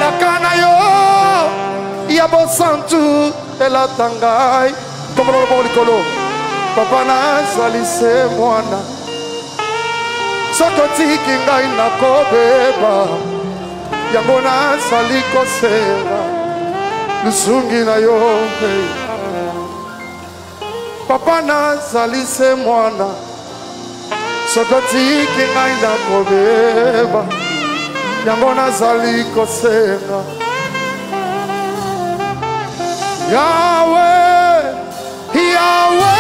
Elakana yo Yabo santu elatangai Tomolo bolikolo Papa nazalise mwana Sokotiki ngai nakobeba Yango nazali kosenga Lusungi na yo Papa nazalise mwana Sokotiki ngai nakobeba Yango nazali kosenga Yahweh, Yahweh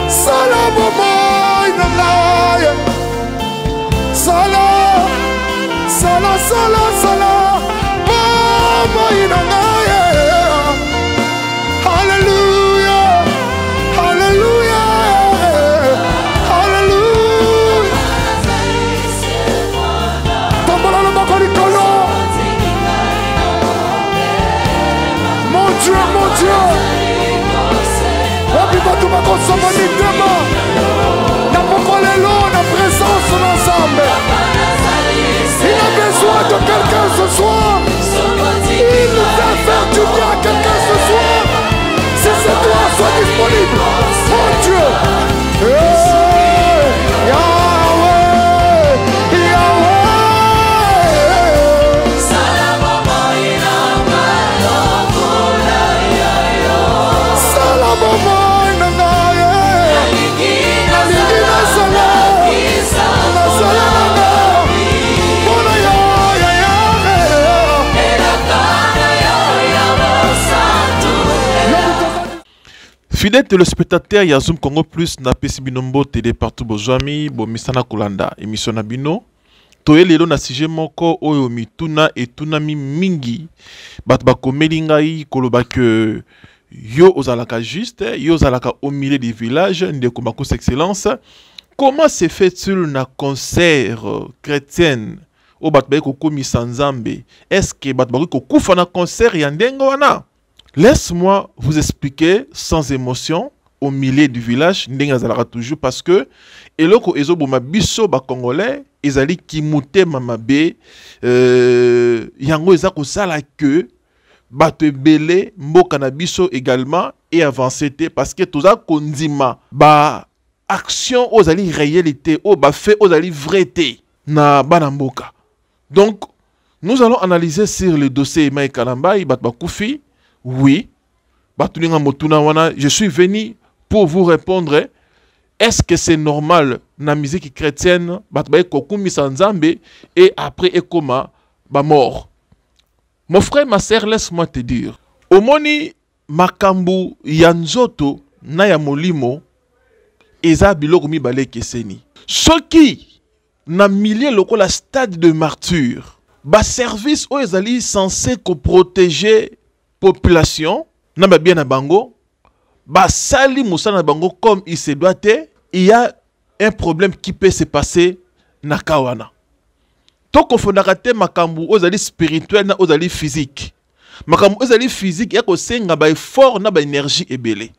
Sala bomoy na naya Sala Sala Sala Sala bomoy na naya Hallelujah Hallelujah Hallelujah Tombola le bakorikolo Mon Dieu Obi batu bakosoma nitema Na pokolelo na présence ensemble Il a besoin de quelqu'un ce soir Il nous a fait du bien à quelqu'un ce soir Si c'est toi, sois disponible Mon Dieu Yahweh Yahweh Salamoma Fidèle téléspectateur ya Zoom Congo Plus na pesi binombo télé partout bozwami bo misana kolanda émission na bino toye lelo na sujet moko oyo mituna etunami mingi bato bakomeli ngai koloba que yo ozalaka juste yo ozalaka au milieu du village ndeko makus excellence comment se fait-il na concert chrétienne o bato baye kokomisa nzambe est-ce que bato bakoki kokufa na concert ya ndenge wana? Laisse-moi vous expliquer sans émotion au milieu du village ndenge azalaka toujours parce que eloko ezoboma biso ba congolais ezali kimute mamabe yango eza kosala que bato ebele mboka na biso également et avancé parce que toza kondima ba action ozali réalité o ba fait ozali vrai na bana mboka. Donc nous allons analyser sur le dossier Mai Kalambai bat bakufi. Oui, je suis venu pour vous répondre. Est-ce que c'est normal na musique chrétienne et après ekoma ba mort? Mon frère, ma sœur, laisse-moi te dire. Omoni makambu yanzoto na ya molimo eza biloko mibale keseni. Soki na milieu lokola stade de martyr, ba service o ezali censé ko protéger population na ba bien na bango ba sali musana bango comme il se doit être, il y a un problème qui peut se passer na kawana. Toko fondaka te makambu ozali spirituel na ozali physique. Makambu ozali physique ya ko senga ba effort na ba énergie ebele.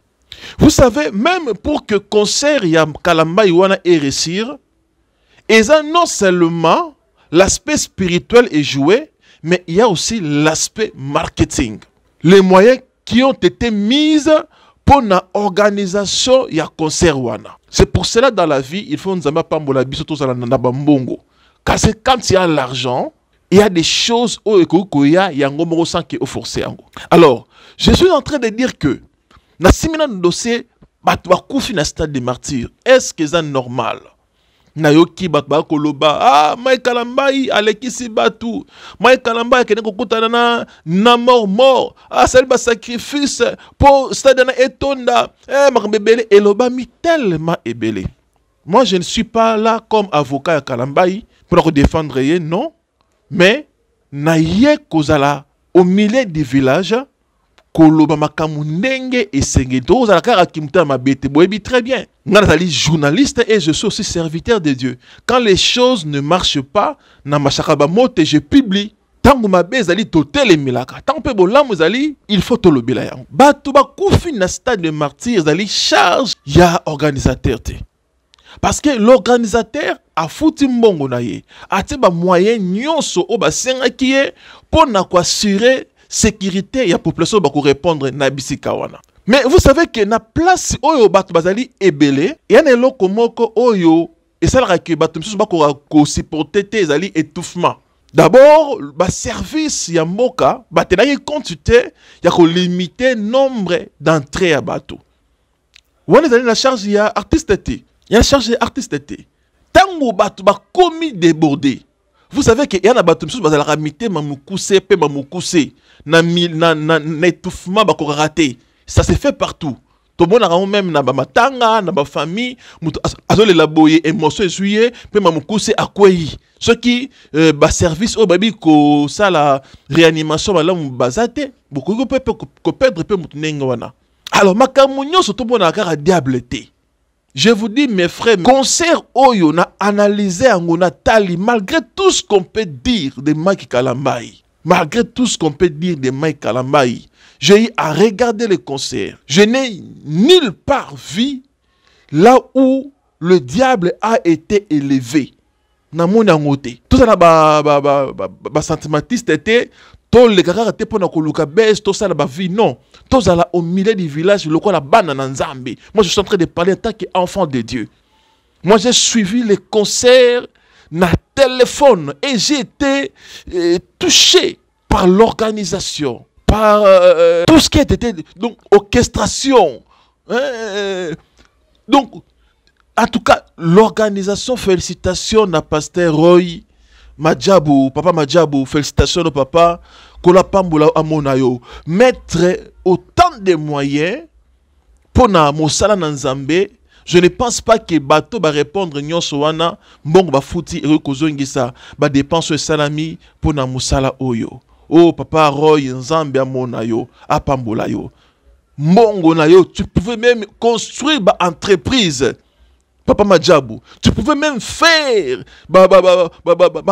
Vous savez, même pour que concert ya Kalambai wana et réussir, et ça non seulement l'aspect spirituel est joué, mais il y a aussi l'aspect marketing. Les moyens qui ont été mis pour la organisation ya concert wana. C'est pour cela dans la vie, il faut nous amener pambola biso to sala na bambongo. Car c'est quand il y a l'argent, il y a des choses où il y a yango moko sans que forcer yango. Alors, je suis en train de dire que na simina dossier bato bakufi na stade de martyr. Est-ce que c'est normal? Nayoki bakba koloba ah Mai Kalambai alekisi batu Mai Kalambai kene kokutana na mort ah c'est le sacrifice pour stade na etonda makambebele eloba mi tellement ebele. Moi je ne suis pas là comme avocat à Kalambai pour défendre ye, non, mais naye kozala au milieu du village koloba makamu ndenge esenge to za kaka kimta mabete boyebi très bien. Ngana journaliste et je suis aussi serviteur de Dieu. Quand les choses ne marchent pas, na machaka ba mote je publie. Tango mabe zali totele milaka. Tango pe bolamu zali, il faut to lobela yango. Batu ba kufi na stade de martyr zali charge ya organisateur te. Parce que l'organisateur a foutu mbongo na ye. A te ba moyen nyonso o ba senga kiye pour na ko assurer sécurité ya population ba ko répondre na bisika wana. Mais vous savez que na place oyo bato bazali ebele, ya na eloko moko oyo esalaka ke bato misusu ba ko supporter te ezali étouffement. D'abord, ba service ya mboka batenaki compte te ya ko limiter nombre d'entrées à bato. Wana ezali na charge ya artiste te. Ya charge ya artiste te. Tango bato ba komi débordé. Vous savez que y a na bato misusu bazala ramité mamukuse pe mamukuse na étouffement ba ko raté. Ça se fait partout. Tout le monde même na ba matanga, na ba famille, azole la boye émotion essuyer pe mamukuse akwei. Ce qui ba service au baby ko ça la réanimation ba la bazate, beaucoup peut perdre pe mutunenga wana. Alors makamu nyonso tout le monde a kara diable te. Je vous dis, mes frères, concert oyo na analysé angona tali, malgré tout ce qu'on peut dire de Mike Kalambai, malgré tout ce qu'on peut dire de Mike Kalambai, j'ai eu à regarder le concert. Je n'ai nulle part vu là où le diable a été élevé. Na mon angote. Tout ça ba sentimentiste était tout le gars était pour na koluka bes tout ça la vie non. Tout ça là au milieu du village le quoi la banane Nzambe. Moi je suis en train de parler en tant qu'enfant de Dieu. Moi j'ai suivi les concerts na téléphone et j'ai été touché par l'organisation, par tout ce qui était donc orchestration. Donc en tout cas, l'organisation, félicitations à Pasteur Roy Madjabou, Papa Madjabou, félicitations au Papa, Kola Pamboula Amonayo. Mettre autant de moyens pour na Mosala Nanzambe, je ne pense pas que Bato va répondre nyonso wana, bon ba fouti et rekozongisa, ba dépense salami pour na Mosala Oyo. Oh Papa Roy Nzambe Amonayo, Apambola yo. Mbongo na yo, tu pouvais même construire ba entreprise. Papa Madjabou, tu pouvais même faire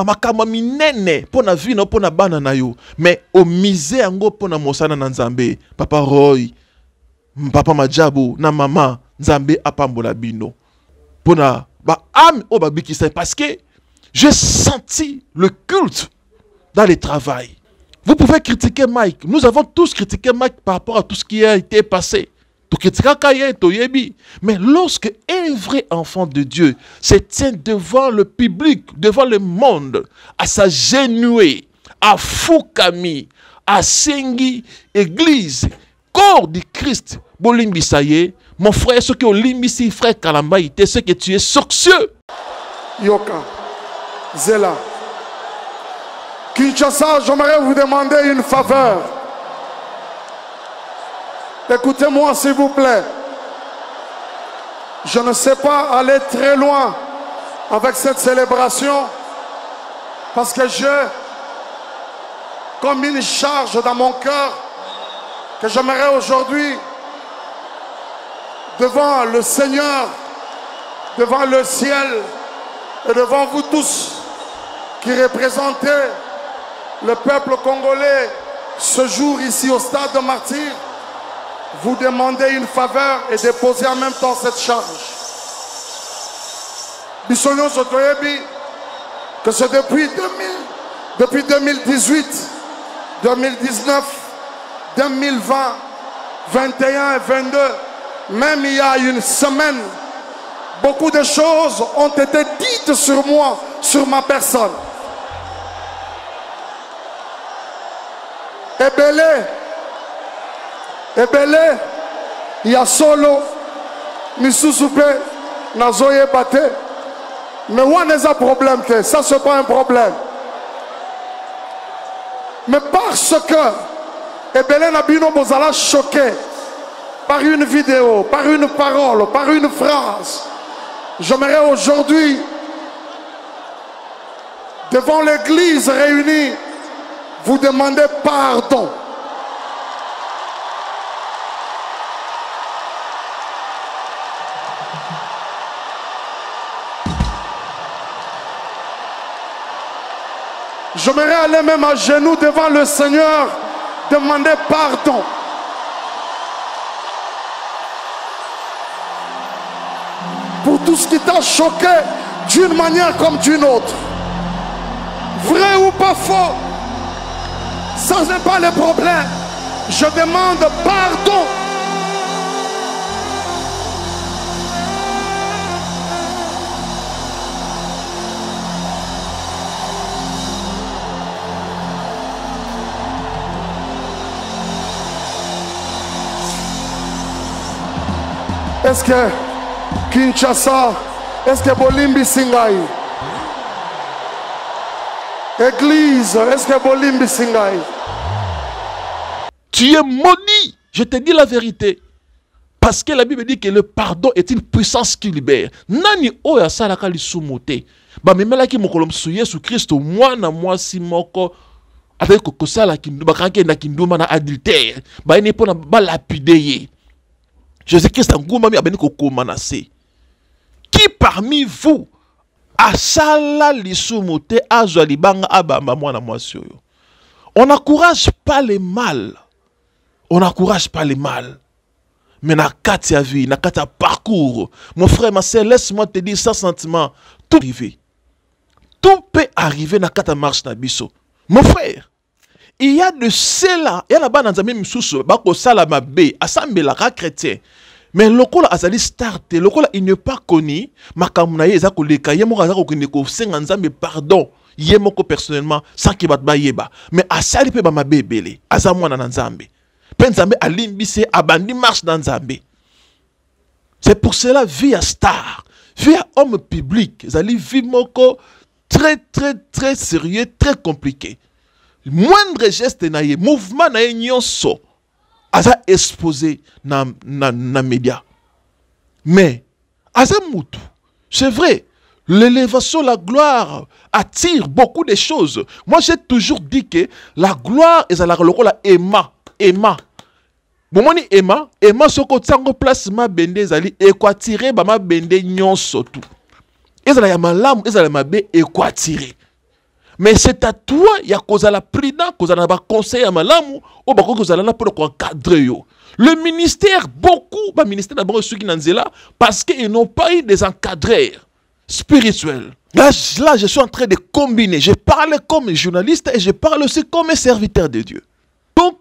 makama minene pour na vie, pour na banana yo. Mais au misé ango pour na mosana na Nzambe, Papa Roy, Papa Madjabou, na maman, Nzambe apambola bino. Pour na âme au babikisa, parce que j'ai senti le culte dans le travail. Vous pouvez critiquer Mike. Nous avons tous critiqué Mike par rapport à tout ce qui a été passé. Mais lorsque un vrai enfant de Dieu se tient devant le public, devant le monde, à s'agenouiller, à Foukami, à Sengi, église, corps du Christ, Bolimbisaye, mon frère, ce que Olimbisi, frère Kalambaïté, ce que tu es sorcieux. Yoka, Zela, Kinshasa, j'aimerais vous demander une faveur. Écoutez-moi s'il vous plaît. Je ne sais pas aller très loin avec cette célébration parce que j'ai comme une charge dans mon cœur que j'aimerais aujourd'hui devant le Seigneur, devant le ciel et devant vous tous qui représentez le peuple congolais ce jour ici au stade de Martyrs, vous demandez une faveur et déposer en même temps cette charge. Bissonio Sotoyebi, que c'est depuis 2018, 2019, 2020, 21 et 22, même il y a une semaine, beaucoup de choses ont été dites sur moi, sur ma personne. Ebele, il y a solo, Misusupe, Nazoye Bate. Mais où est un problème? Ça, c'est pas un problème. Mais parce que Ebele Nabino Bozala choqué par une vidéo, par une parole, par une phrase, j'aimerais aujourd'hui, devant l'église réunie, vous demander pardon. J'aimerais aller même à genoux devant le Seigneur, demander pardon. pour tout ce qui t'a choqué d'une manière comme d'une autre. Vrai ou pas faux, ça n'est pas le problème. Je demande pardon. Est-ce que Kinshasa, est-ce que Bolimbi Singai? Église, est-ce que Bolimbi Singai? Tu es maudit, je te dis la vérité. Parce que la Bible dit que le pardon est une puissance qui libère. Nani oya salaka li sumote. Ba memela ki mokolom su Yesu Kristo mwana mwasi moko avec kokosala kindu ba kanke na kinduma na adultère. Ba ene pona ba lapideye. Jésus-Christ a ngoumami abeni kokomanase. Qui parmi vous a sala lisumute azwa libanga abamba mwana mwasi oyo? On n'encourage pas les mal. On n'encourage pas les mal. Mais na kati ya vie, na kati ya parcours, mon frère, ma sœur, laisse-moi te dire sans sentiment, tout arrive. Tout peut arriver na kati ya marche na biso. Mon frère, il y a de cela, il y a là-bas dans un même sous, bako sala mabe, assemblée chrétien. Mais lokola azali starte, lokola il n'est pas connu, makamuna ye ezako leka, ye moko azako kineko senga nzambe pardon, ye moko personnellement sans ki bat ba yeba. Mais asali pe ba mabe ebele, azamwana na nzambe. Pe nzambe alimbise abandi marche dans nzambe. C'est pour cela vie à star, vie à homme public, zali vie moko très sérieux, très compliqué. Moindre geste na ye, mouvement na ye nyonso aza exposé na média. Mais aza mutu, c'est vrai, l'élévation, la gloire attire beaucoup de choses. Moi j'ai toujours dit que la gloire est à la lokola Emma. Bon moni Emma soko tsango place ma bende zali equatiré ba ma bende nyonso tout. Ezala ya malamu, ezala mabe equatiré. Mais c'est à toi, il y a cause à la prudence, cause à la conseil à malamu, ou bako cause à la pour encadrer yo. Le ministère, beaucoup, bah ministère d'abord ceux qui n'en là, parce qu'ils n'ont pas eu des encadreurs spirituels. Là, je suis en train de combiner. Je parle comme journaliste et je parle aussi comme serviteur de Dieu. Donc,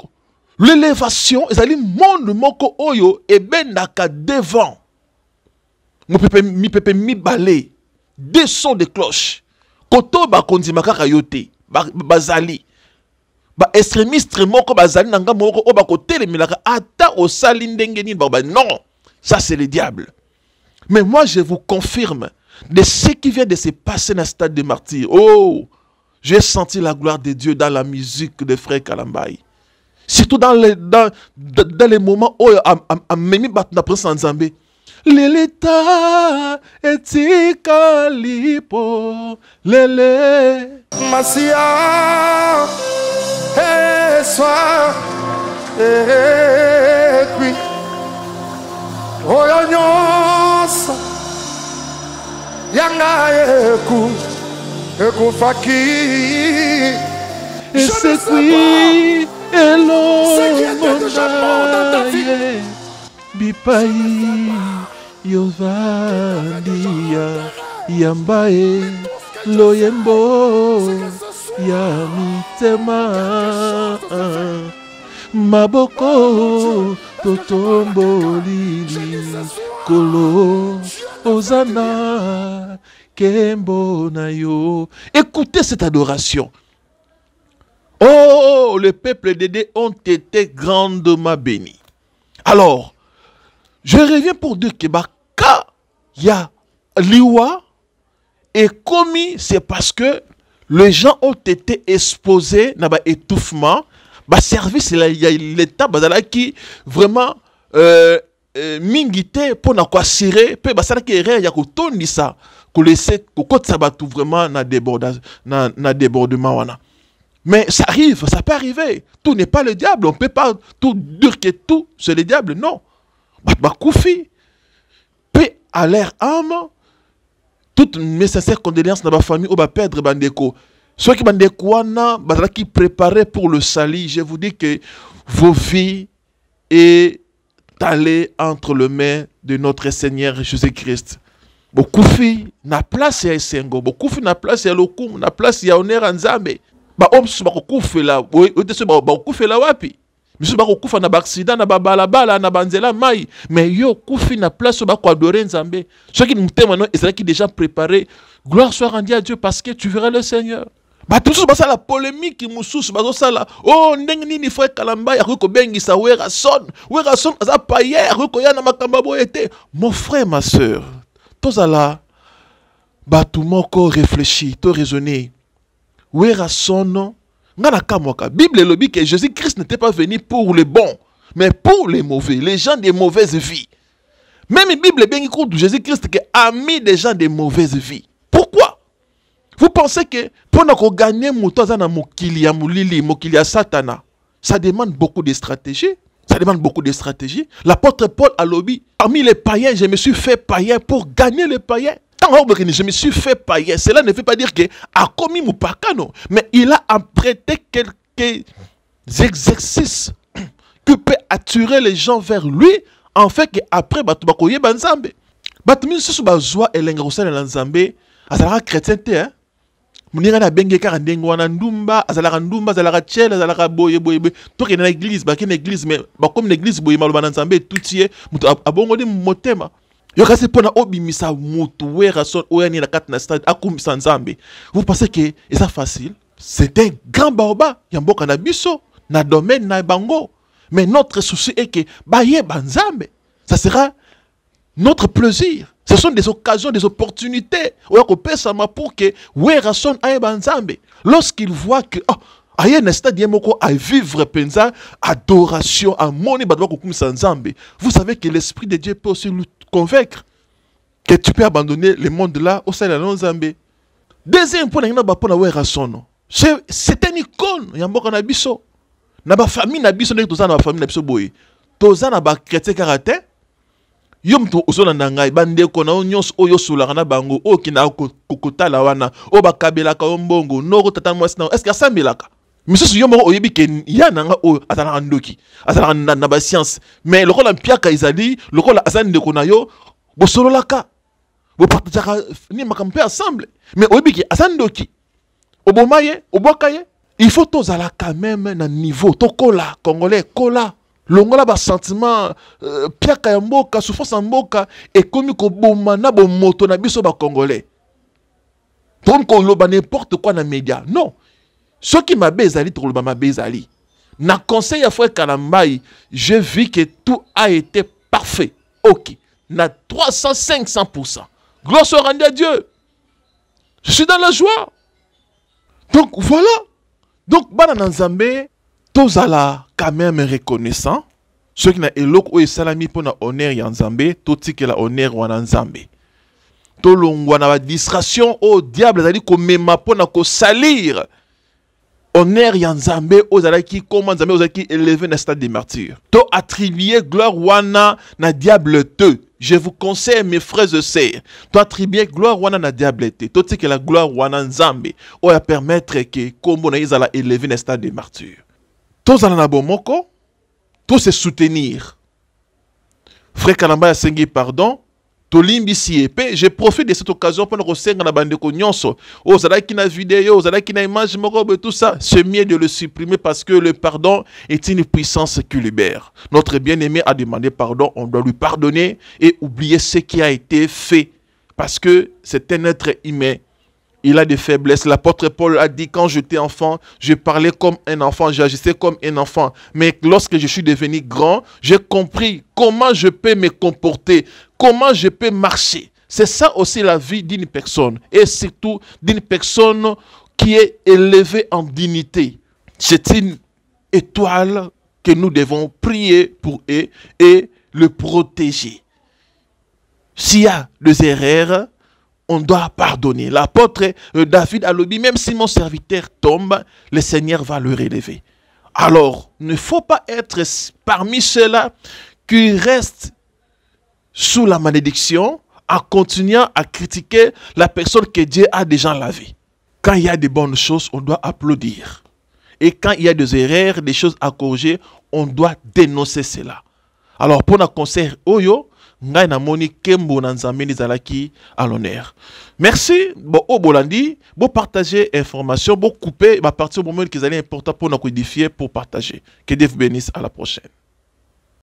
l'élévation, c'est-à-dire monde moko oyo et ben naka devant. Mi pepe mi balé, des sons de cloche. Koto ba kondima kaka yote, bazali. Ba extrémiste moko bazali nanga moko o ba kotele milaka ata o sali ndenge ni ba non, ça c'est le diable. Mais moi je vous confirme de ce qui vient de se passer dans le stade de martyrs. Oh, j'ai senti la gloire de Dieu dans la musique de Frère Kalambaï. Surtout dans les moments où Memi Batna Prince Nzambe. Leleta etika lipo lele Masia et soir et puis oyonyos yanga eku faki et c'est qui hello ce qui était déjà mort dans ta vie bipai Yovandia Yambae Loyembo Yamitema Maboko Totombolili Kolo Ozana Kembo Nayo. Écoutez cette adoration. Oh, le peuple d'Édé ont été grandement bénis. Alors, je reviens pour dire que quand il y a l'iwa et commis, c'est parce que les gens ont été exposés dans l'étouffement. Service, il y a l'État qui vraiment mingité pour na quoi cirer, puis ça qui est il y a que tout dit ça, que laisser que côté ça va tout vraiment na débordement wana. Mais ça arrive, ça peut arriver. Tout n'est pas le diable, on peut pas tout dire que tout c'est le diable, non. Koufi, paix à leur âme, toutes mes sincères condoléances dans ma famille ou perdre Bandeko. Ceux qui Bandeko qui préparaient pour le salut, je vous dis que vos vies est allée entre les mains de notre Seigneur Jésus-Christ. bokufi na place ya esengo, bokufi na place ya lokumu, na place ya honneur ya Nzambe. Ba omsu bakokufela, oteso bakokufela wapi? Misu bakokufa na accident na balabala na banzela mai, mais yo kufi na place bako adorer Nzambe. Ceux qui nous t'aiment non, ils qui déjà préparé. Gloire soit rendue à Dieu parce que tu verras le Seigneur. Ba tout ça la polémique mususu bazo sala. Oh ndenge nini frère Kalamba ya ko bengisa wera son aza payer ko ya na makamba boyete. Mon frère ma sœur, tozala ba tout moko réfléchir, to raisonner. Wera son la Bible le dit que Jésus-Christ n'était pas venu pour les bons, mais pour les mauvais, les gens de mauvaise vie. Même la Bible bien écoute Jésus-Christ qui a mis des gens de mauvaise vie. Pourquoi? Vous pensez que pour nous gagner na mokili ya satana, ça demande beaucoup de stratégie. Ça demande beaucoup de stratégie. L'apôtre Paul a lobby, parmi les païens, je me suis fait païen pour gagner les païens. Je me suis fait païen. Cela ne veut pas dire que a commis mon pacano, mais il a apprêté quelques exercices qui peuvent attirer les gens vers lui, en fait qu'après batubakoye banzambe. Batumi susu bazwa elenga kosala na nzambe, azalaka chrétien te hein. Munira na benge ka ndengo wana ndumba, azalaka tchel, azalaka boye. To ke na église, ba ke na église mais ba comme na église boye maloba na nzambe toutie, mutu abongoli motema. Yo kasi pona obimisa mutu wera son oyani na kat na stade akumisa nzambe. Vous pensez que c'est facile? C'est un grand baoba yamboka na biso na domaine na bango. Mais notre souci est que baye banzambe. Ça sera notre plaisir. Ce sont des occasions, des opportunités pour que wera son aye banzambe. Lorsqu'il voit que aye na stade yamoko à vivre penza adoration à moni badwa kokumisa nzambe. Vous savez que l'esprit de Dieu peut aussi lui convaincre que tu peux abandonner le monde là au sein de la Zambé. Deuxième point, c'est une icône. Il y a un na biso. Na ba famille na biso nek toza na ba famille na biso boye. Toza na ba chrétien karaté. Yom to ozona na ngai bande ko na nyos oyo sula na bango o kina kokota la wana o ba kabela ka mbongo no ko tata mwasi na est-ce que asambelaka? Monsieur yomo oyebi ke ya nanga o atala ndoki atala na ba science mais le rôle mpiaka izali le rôle azani de konayo bo sololaka bo partajaka ni makampe ensemble mais oyebi ke azani ndoki obomaye obokaye il faut tozala quand même na niveau to kola congolais kola longola ba sentiment piaka ya mboka souffrance mboka et komi ko boma na bo moto na biso ba congolais comme ko loba n'importe quoi na média non. Ce qui m'a bezali, na conseil à frère Kalambaï, je vis que tout a été parfait. Ok. Na 300-500%. Gloire soit rendue à Dieu. Je suis dans la joie. Donc voilà. Donc, Banana Nzambe, tozala quand même reconnaissant. Ceux qui n'a elok ou salami pour na honneur ya Nzambe, toti que la honneur wana Nzambe. Tolongwa na distraction au diable, c'est-à-dire qu'on mema pour na ko salir. Honneur Yanzambe aux alaki comment Nzambe aux alaki élevé dans stade des martyrs. To attribuer gloire wana na diable te. Je vous conseille mes frères et sœurs. To attribuer gloire wana na diable te. To que la gloire wana Nzambe ou à permettre que comme na izala élevé dans stade des martyrs. To zala na bomoko, to se soutenir. Frère Kalamba a sengi pardon. Je profite de cette occasion pour nous recenser dans la bande de Nyonso. Oh, zalaki na vidéo, zalaki na image, tout ça. C'est mieux de le supprimer parce que le pardon est une puissance qui libère. Notre bien-aimé a demandé pardon, on doit lui pardonner et oublier ce qui a été fait. Parce que c'est un être humain. Il a des faiblesses. L'apôtre Paul a dit, quand j'étais enfant, je parlais comme un enfant, j'agissais comme un enfant. Mais lorsque je suis devenu grand, j'ai compris comment je peux me comporter, comment je peux marcher. C'est ça aussi la vie d'une personne. Et surtout d'une personne qui est élevée en dignité. C'est une étoile que nous devons prier pour eux et le protéger. S'il y a des erreurs, on doit pardonner. L'apôtre David a dit, même si mon serviteur tombe, le Seigneur va le relever. Alors, il ne faut pas être parmi ceux-là qui restent sous la malédiction en continuant à critiquer la personne que Dieu a déjà lavée. Quand il y a des bonnes choses, on doit applaudir. Et quand il y a des erreurs, des choses à corriger, on doit dénoncer cela. Alors, pour notre conseil, Oyo, ngai namoni kembo na nzambe ezalaki à l'honneur. Merci, bon au bolandi, bon partager information, bon couper, ba partir au moment qui est important pour nous édifier, pour partager. Que Dieu vous bénisse, à la prochaine.